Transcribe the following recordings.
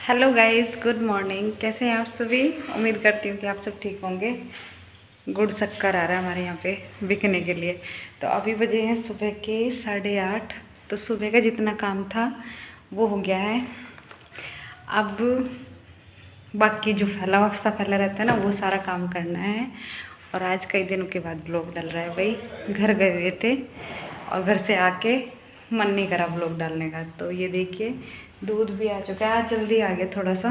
Hello guys, good morning. कैसे हैं आप सभी? उम्मीद करती हूँ कि आप सब ठीक होंगे। गुड़ शक्कर आ रहा है हमारे यहाँ पे बिकने के लिए। तो अभी बजे हैं सुबह के 8:30। तो सुबह का जितना काम था वो हो गया है। अब बाकी जो फैला रहता है ना, वो सारा काम करना है। और आज कई दिनों के बाद ब्लॉग डल रहा है भाई। घर गए हुए थे और घर से आके मन नहीं करा ब्लॉग डालने का। तो ये देखिए, दूध भी आ चुका है। आज जल्दी आ गया थोड़ा सा।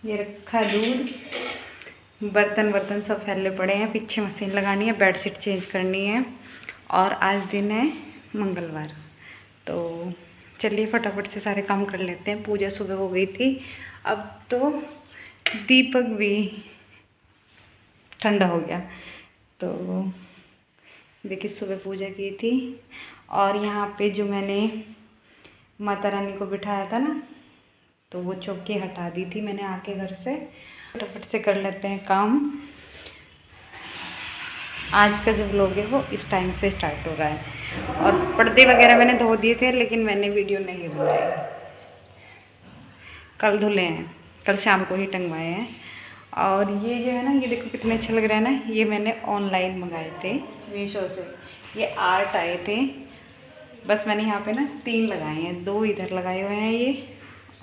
ये रखा है दूध। बर्तन सब फैले पड़े हैं। पीछे मशीन लगानी है, बेडशीट चेंज करनी है। और आज दिन है मंगलवार। तो चलिए फटाफट से सारे काम कर लेते हैं। पूजा सुबह हो गई थी। अब तो दीपक भी ठंडा हो गया। तो देखिए, सुबह पूजा की थी। और यहाँ पे जो मैंने माता रानी को बिठाया था ना, तो वो चौकी हटा दी थी मैंने आके घर से। फटाफट से कर लेते हैं काम। आज का जो व्लॉग है वो इस टाइम से स्टार्ट हो रहा है। और पर्दे वगैरह मैंने धो दिए थे, लेकिन मैंने वीडियो नहीं बनाई। कल धुले हैं, कल शाम को ही टंगवाए हैं। और ये जो है ना, ये देखो कितने अच्छे लग रहे हैं ना। ये मैंने ऑनलाइन मंगाए थे मीशो से। ये आर्ट आए थे। बस मैंने यहाँ पे ना 3 लगाए हैं। 2 इधर लगाए हुए हैं ये,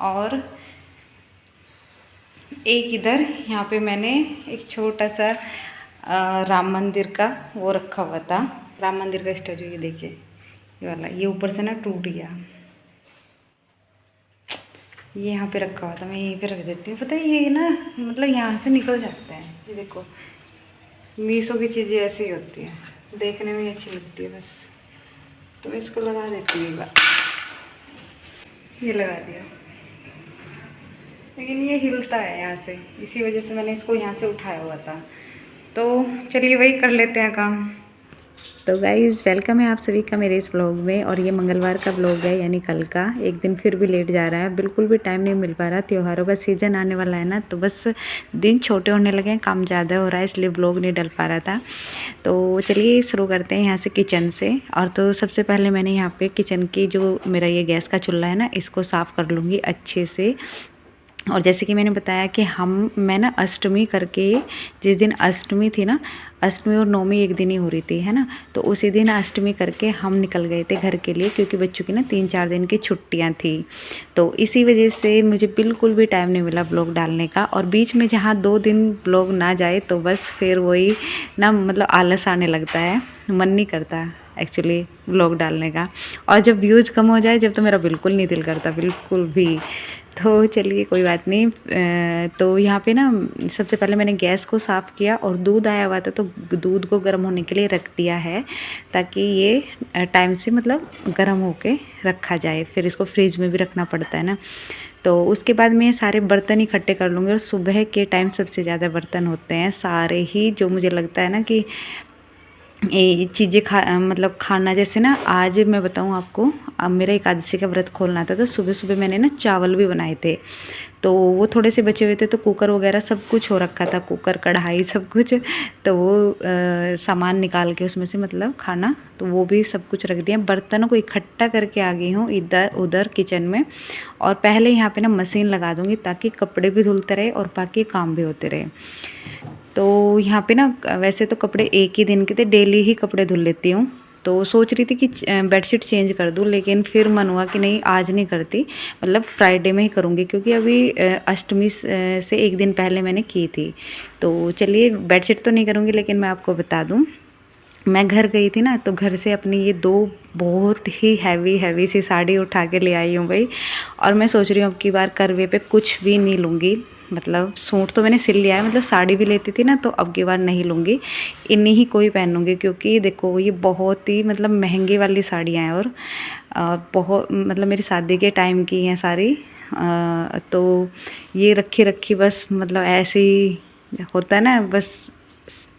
और एक इधर। यहाँ पे मैंने एक छोटा सा राम मंदिर का वो रखा हुआ था। राम मंदिर का स्टैचू, ये देखिए, ये वाला। ये ऊपर से ना टूट गया। ये यहाँ पे रखा हुआ था, मैं यहीं पे रख देती हूँ। पता है, ये ना मतलब यहाँ से निकल जाता है। ये देखो, मीशो की चीज़ें ऐसी होती हैं, देखने में अच्छी लगती है बस। तो मैं इसको लगा देती हूँ एक बार। ये लगा दिया, लेकिन ये हिलता है यहाँ से, इसी वजह से मैंने इसको यहाँ से उठाया हुआ था। तो चलिए वही कर लेते हैं काम। तो गाइज़, वेलकम है आप सभी का मेरे इस व्लॉग में। और ये मंगलवार का व्लॉग है, यानी कल का। एक दिन फिर भी लेट जा रहा है, बिल्कुल भी टाइम नहीं मिल पा रहा। त्योहारों का सीज़न आने वाला है ना, तो बस दिन छोटे होने लगे हैं, काम ज़्यादा हो रहा है, इसलिए व्लॉग नहीं डल पा रहा था। तो चलिए शुरू करते हैं यहाँ से, किचन से। और तो सबसे पहले मैंने यहाँ पे किचन की जो मेरा ये गैस का चूल्हा है ना, इसको साफ़ कर लूँगी अच्छे से। और जैसे कि मैंने बताया कि मैं ना अष्टमी करके, जिस दिन अष्टमी थी ना, अष्टमी और नवमी एक दिन ही हो रही थी, है ना। तो उसी दिन अष्टमी करके हम निकल गए थे घर के लिए, क्योंकि बच्चों की ना 3-4 दिन की छुट्टियां थी। तो इसी वजह से मुझे बिल्कुल भी टाइम नहीं मिला ब्लॉग डालने का। और बीच में जहाँ 2 दिन ब्लॉग ना जाए तो बस फिर वही ना, मतलब आलस आने लगता है, मन नहीं करता एक्चुअली व्लॉग डालने का। और जब व्यूज़ कम हो जाए, जब तो मेरा बिल्कुल नहीं दिल करता, बिल्कुल भी। तो चलिए कोई बात नहीं। तो यहाँ पे ना सबसे पहले मैंने गैस को साफ़ किया, और दूध आया हुआ था तो दूध को गर्म होने के लिए रख दिया है, ताकि ये टाइम से मतलब गर्म होके रखा जाए। फिर इसको फ्रिज में भी रखना पड़ता है ना। तो उसके बाद मैं सारे बर्तन इकट्ठे कर लूँगी। और सुबह के टाइम सबसे ज़्यादा बर्तन होते हैं सारे ही, जो मुझे लगता है ना कि ये चीज़ें मतलब खाना। जैसे ना आज मैं बताऊँ आपको, अब मेरा एकादशी का व्रत खोलना था, तो सुबह सुबह मैंने ना चावल भी बनाए थे। तो वो थोड़े से बचे हुए थे, तो कुकर वगैरह सब कुछ हो रखा था, कुकर कढ़ाई सब कुछ। तो वो सामान निकाल के उसमें से, मतलब खाना, तो वो भी सब कुछ रख दिया। बर्तनों को इकट्ठा करके आ गई हूँ इधर उधर किचन में। और पहले यहाँ पे ना मशीन लगा दूँगी, ताकि कपड़े भी धुलते रहे और बाकी काम भी होते रहे। तो यहाँ पे ना वैसे तो कपड़े एक ही दिन के थे, डेली ही कपड़े धुल लेती हूँ। तो सोच रही थी कि बेडशीट चेंज कर दूँ, लेकिन फिर मन हुआ कि नहीं, आज नहीं करती, मतलब फ्राइडे में ही करूँगी, क्योंकि अभी अष्टमी से एक दिन पहले मैंने की थी। तो चलिए, बेडशीट तो नहीं करूँगी, लेकिन मैं आपको बता दूँ, मैं घर गई थी ना, तो घर से अपनी ये 2 बहुत ही हैवी सी साड़ी उठा के ले आई हूँ भाई। और मैं सोच रही हूँ अब की बार करवे पे कुछ भी नहीं लूँगी, मतलब सूट तो मैंने सिल लिया है, मतलब साड़ी भी लेती थी ना, तो अब की बार नहीं लूँगी, इन्हीं ही कोई पहनूँगी, क्योंकि देखो ये बहुत ही मतलब महंगी वाली साड़ियाँ हैं और बहुत मतलब मेरी शादी के टाइम की हैं सारी। तो ये रखी रखी बस मतलब ऐसे ही होता है ना, बस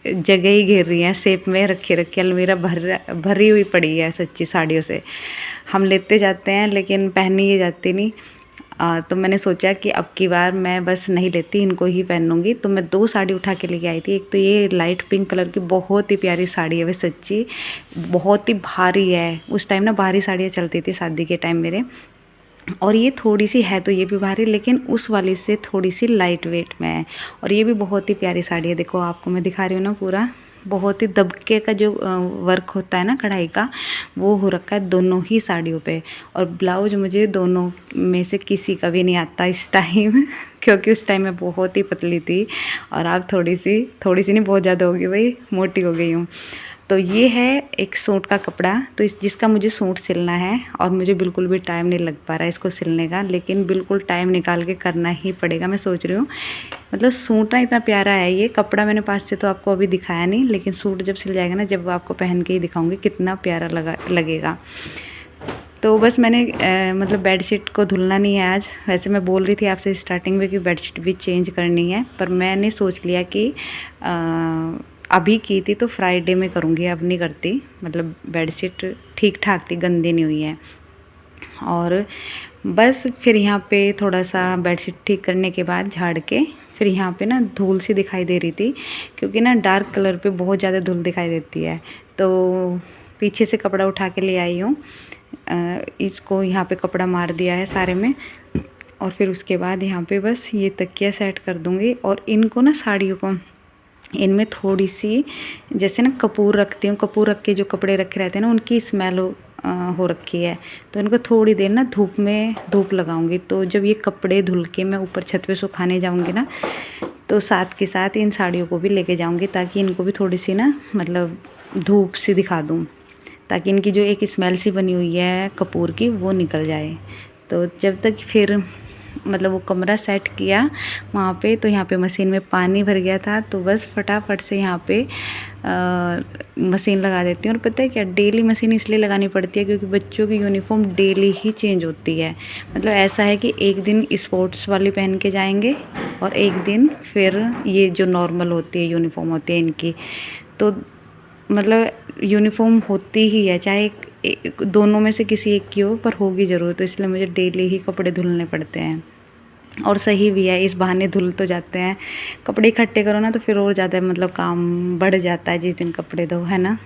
जगह ही घेर रही है, शेप में रखी रखी अलमीरा भरी हुई पड़ी है सच्ची साड़ियों से। हम लेते जाते हैं लेकिन पहनी ही जाती नहीं। तो मैंने सोचा कि अब की बार मैं बस नहीं लेती, इनको ही पहनूंगी। तो मैं 2 साड़ी उठा के लेके आई थी। एक तो ये लाइट पिंक कलर की बहुत ही प्यारी साड़ी है, वे सच्ची बहुत ही भारी है। उस टाइम ना भारी साड़ियाँ चलती थी शादी के टाइम मेरे, और ये थोड़ी सी है तो ये भी भारी, लेकिन उस वाली से थोड़ी सी लाइट वेट में है। और ये भी बहुत ही प्यारी साड़ी है, देखो आपको मैं दिखा रही हूँ ना, पूरा बहुत ही दबके का जो वर्क होता है ना कढ़ाई का, वो हो रखा है दोनों ही साड़ियों पे। और ब्लाउज मुझे दोनों में से किसी का भी नहीं आता इस टाइम क्योंकि उस टाइम मैं बहुत ही पतली थी, और अब थोड़ी सी नहीं, बहुत ज़्यादा हो गई भाई, मोटी हो गई हूँ। तो ये है एक सूट का कपड़ा, तो जिसका मुझे सूट सिलना है, और मुझे बिल्कुल भी टाइम नहीं लग पा रहा है इसको सिलने का, लेकिन बिल्कुल टाइम निकाल के करना ही पड़ेगा। मैं सोच रही हूँ, मतलब सूट ना इतना प्यारा है, ये कपड़ा मैंने पास से तो आपको अभी दिखाया नहीं, लेकिन सूट जब सिल जाएगा ना, जब आपको पहन के ही दिखाऊंगी कितना प्यारा लगेगा। तो बस मैंने मतलब बेडशीट को धुलना नहीं है आज। वैसे मैं बोल रही थी आपसे स्टार्टिंग में कि बेडशीट भी चेंज करनी है, पर मैंने सोच लिया कि अभी की थी तो फ्राइडे में करूँगी, अब नहीं करती। मतलब बेडशीट ठीक ठाक थी, गंदी नहीं हुई है। और बस फिर यहाँ पे थोड़ा सा बेडशीट ठीक करने के बाद झाड़ के, फिर यहाँ पे ना धूल सी दिखाई दे रही थी, क्योंकि ना डार्क कलर पे बहुत ज़्यादा धूल दिखाई देती है। तो पीछे से कपड़ा उठा के ले आई हूँ, इसको यहाँ पे कपड़ा मार दिया है सारे में। और फिर उसके बाद यहाँ पे बस ये तकिया सेट कर दूँगी, और इनको ना साड़ियों को इनमें थोड़ी सी जैसे ना कपूर रखती हूँ, कपूर रख के जो कपड़े रखे रहते हैं ना, उनकी स्मेल हो रखी है। तो इनको थोड़ी देर ना धूप लगाऊंगी। तो जब ये कपड़े धुल के मैं ऊपर छत पे सुखाने जाऊंगी ना, तो साथ के साथ इन साड़ियों को भी लेके जाऊंगी, ताकि इनको भी थोड़ी सी ना मतलब धूप सी दिखा दूँ, ताकि इनकी जो एक स्मेल सी बनी हुई है कपूर की, वो निकल जाए। तो जब तक फिर मतलब वो कमरा सेट किया वहाँ पे, तो यहाँ पे मशीन में पानी भर गया था, तो बस फटाफट से यहाँ पे मशीन लगा देती हूँ। और पता है क्या, डेली मशीन इसलिए लगानी पड़ती है क्योंकि बच्चों की यूनिफॉर्म डेली ही चेंज होती है। मतलब ऐसा है कि एक दिन स्पोर्ट्स वाली पहन के जाएंगे, और एक दिन फिर ये जो नॉर्मल होती है यूनिफॉर्म होती है इनकी। तो मतलब यूनिफॉर्म होती ही है, चाहे दोनों में से किसी एक की हो, पर होगी ज़रूर। तो इसलिए मुझे डेली ही कपड़े धुलने पड़ते हैं, और सही भी है, इस बहाने धुल तो जाते हैं। कपड़े इकट्ठे करो ना तो फिर और ज़्यादा मतलब काम बढ़ जाता है जिस दिन कपड़े धो, है ना।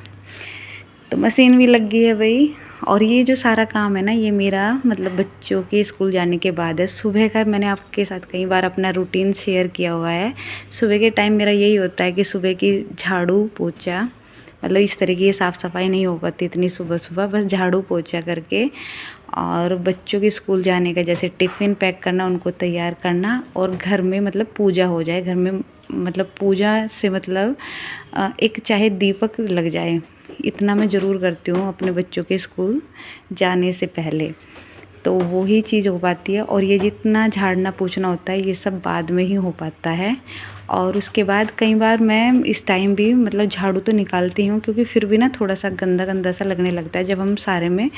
तो मशीन भी लग गई है भाई। और ये जो सारा काम है ना, ये मेरा मतलब बच्चों के स्कूल जाने के बाद है। सुबह का मैंने आपके साथ कई बार अपना रूटीन शेयर किया हुआ है। सुबह के टाइम मेरा यही होता है कि सुबह की झाड़ू पोछा, मतलब इस तरह की साफ़ सफाई नहीं हो पाती इतनी सुबह सुबह, बस झाड़ू पोछा करके, और बच्चों के स्कूल जाने का जैसे टिफ़िन पैक करना, उनको तैयार करना, और घर में मतलब पूजा हो जाए, घर में मतलब पूजा से मतलब एक चाहे दीपक लग जाए, इतना मैं ज़रूर करती हूँ अपने बच्चों के स्कूल जाने से पहले। तो वो ही चीज़ हो पाती है, और ये जितना झाड़ना पोंछना होता है ये सब बाद में ही हो पाता है। और उसके बाद कई बार मैं इस टाइम भी मतलब झाड़ू तो निकालती हूँ, क्योंकि फिर भी ना थोड़ा सा गंदा गंदा सा लगने लगता है जब हम सारे में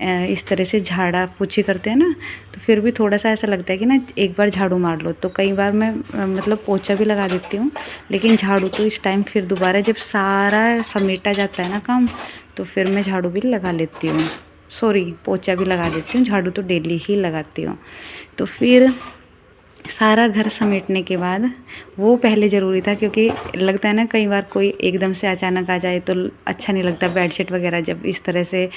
इस तरह से झाड़ा पोछी करते हैं ना, तो फिर भी थोड़ा सा ऐसा लगता है कि ना एक बार झाड़ू मार लो। तो कई बार मैं मतलब पोछा भी लगा देती हूँ, लेकिन झाड़ू तो इस टाइम फिर दोबारा जब सारा समेटा जाता है ना काम, तो फिर मैं झाड़ू भी लगा लेती हूँ, सॉरी पोछा भी लगा देती हूँ, झाड़ू तो डेली ही लगाती हूँ। तो फिर सारा घर समेटने के बाद, वो पहले ज़रूरी था, क्योंकि लगता है ना कई बार कोई एकदम से अचानक आ जाए तो अच्छा नहीं लगता। बेडशीट वगैरह जब इस तरह से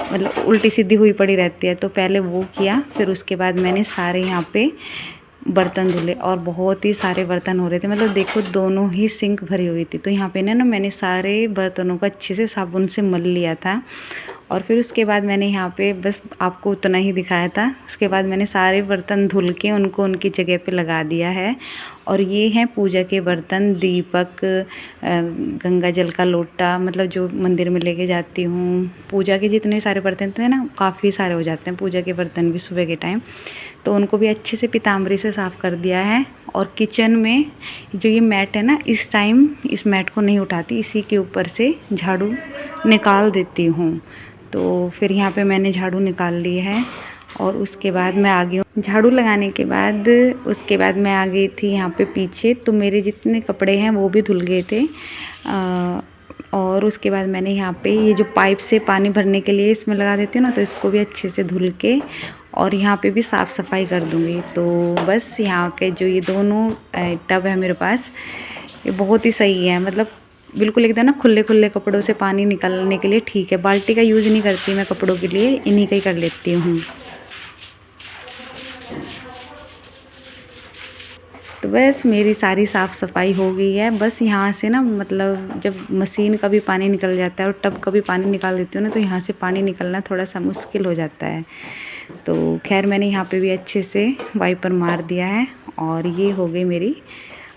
मतलब उल्टी सीधी हुई पड़ी रहती है, तो पहले वो किया, फिर उसके बाद मैंने सारे यहाँ पे बर्तन धुले, और बहुत ही सारे बर्तन हो रहे थे। मतलब देखो दोनों ही सिंक भरी हुई थी। तो यहाँ पे ना मैंने सारे बर्तनों को अच्छे से साबुन से मल लिया था, और फिर उसके बाद मैंने यहाँ पे बस आपको उतना ही दिखाया था। उसके बाद मैंने सारे बर्तन धुल के उनको उनकी जगह पे लगा दिया है। और ये हैं पूजा के बर्तन, दीपक, गंगा जल का लोटा, मतलब जो मंदिर में लेके जाती हूँ। पूजा के जितने सारे बर्तन थे ना, काफ़ी सारे हो जाते हैं पूजा के बर्तन भी सुबह के टाइम। तो उनको भी अच्छे से पीताम्बरी से साफ़ कर दिया है। और किचन में जो ये मैट है ना, इस टाइम इस मैट को नहीं उठाती, इसी के ऊपर से झाड़ू निकाल देती हूँ। तो फिर यहाँ पे मैंने झाड़ू निकाल ली है और उसके बाद मैं आ गई हूँ झाड़ू लगाने के बाद। उसके बाद मैं आ गई थी यहाँ पे पीछे, तो मेरे जितने कपड़े हैं वो भी धुल गए थे। और उसके बाद मैंने यहाँ पे ये जो पाइप से पानी भरने के लिए इसमें लगा देती हूँ ना, तो इसको भी अच्छे से धुल के और यहाँ पे भी साफ़ सफाई कर दूँगी। तो बस यहाँ के जो ये दोनों टब है मेरे पास, ये बहुत ही सही है, मतलब बिल्कुल एकदम ना खुले खुले कपड़ों से पानी निकालने के लिए ठीक है। बाल्टी का यूज़ नहीं करती मैं कपड़ों के लिए, इन्हीं का ही कर लेती हूँ। तो बस मेरी सारी साफ़ सफाई हो गई है। बस यहाँ से ना, मतलब जब मशीन का भी पानी निकल जाता है और टब का भी पानी निकाल देती हूँ ना, तो यहाँ से पानी निकलना थोड़ा सा मुश्किल हो जाता है। तो खैर मैंने यहाँ पे भी अच्छे से वाइपर मार दिया है और ये हो गई मेरी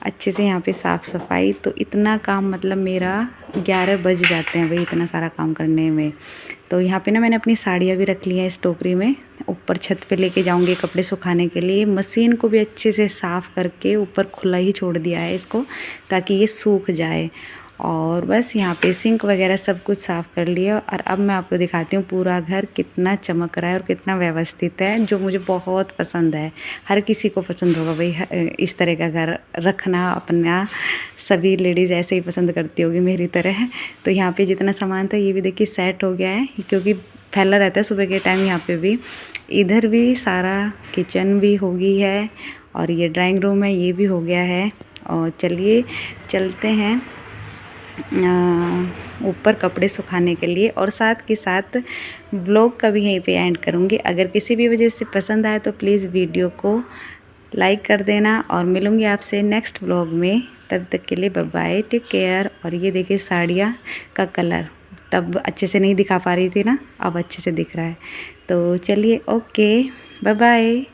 अच्छे से यहाँ पे साफ़ सफाई। तो इतना काम मतलब मेरा 11 बज जाते हैं भाई इतना सारा काम करने में। तो यहाँ पे ना मैंने अपनी साड़ियाँ भी रख ली हैं इस टोकरी में, ऊपर छत पे लेके जाऊँगी कपड़े सुखाने के लिए। मशीन को भी अच्छे से साफ़ करके ऊपर खुला ही छोड़ दिया है इसको, ताकि ये सूख जाए। और बस यहाँ पे सिंक वगैरह सब कुछ साफ़ कर लिया। और अब मैं आपको दिखाती हूँ पूरा घर कितना चमक रहा है और कितना व्यवस्थित है, जो मुझे बहुत पसंद है। हर किसी को पसंद होगा भाई इस तरह का घर रखना अपना, सभी लेडीज़ ऐसे ही पसंद करती होगी मेरी तरह। तो यहाँ पे जितना सामान था ये भी देखिए सेट हो गया है, क्योंकि फैला रहता है सुबह के टाइम यहाँ पे भी। इधर भी सारा किचन भी हो गई है और ये ड्राइंग रूम है ये भी हो गया है। और चलिए चलते हैं ऊपर कपड़े सुखाने के लिए, और साथ के साथ व्लॉग का भी यहीं पे एंड करूँगी। अगर किसी भी वजह से पसंद आए तो प्लीज़ वीडियो को लाइक कर देना, और मिलूँगी आपसे नेक्स्ट व्लॉग में। तब तक के लिए बाय बाय, टेक केयर। और ये देखिए साड़ियाँ का कलर तब अच्छे से नहीं दिखा पा रही थी ना, अब अच्छे से दिख रहा है। तो चलिए ओके बाय बाय।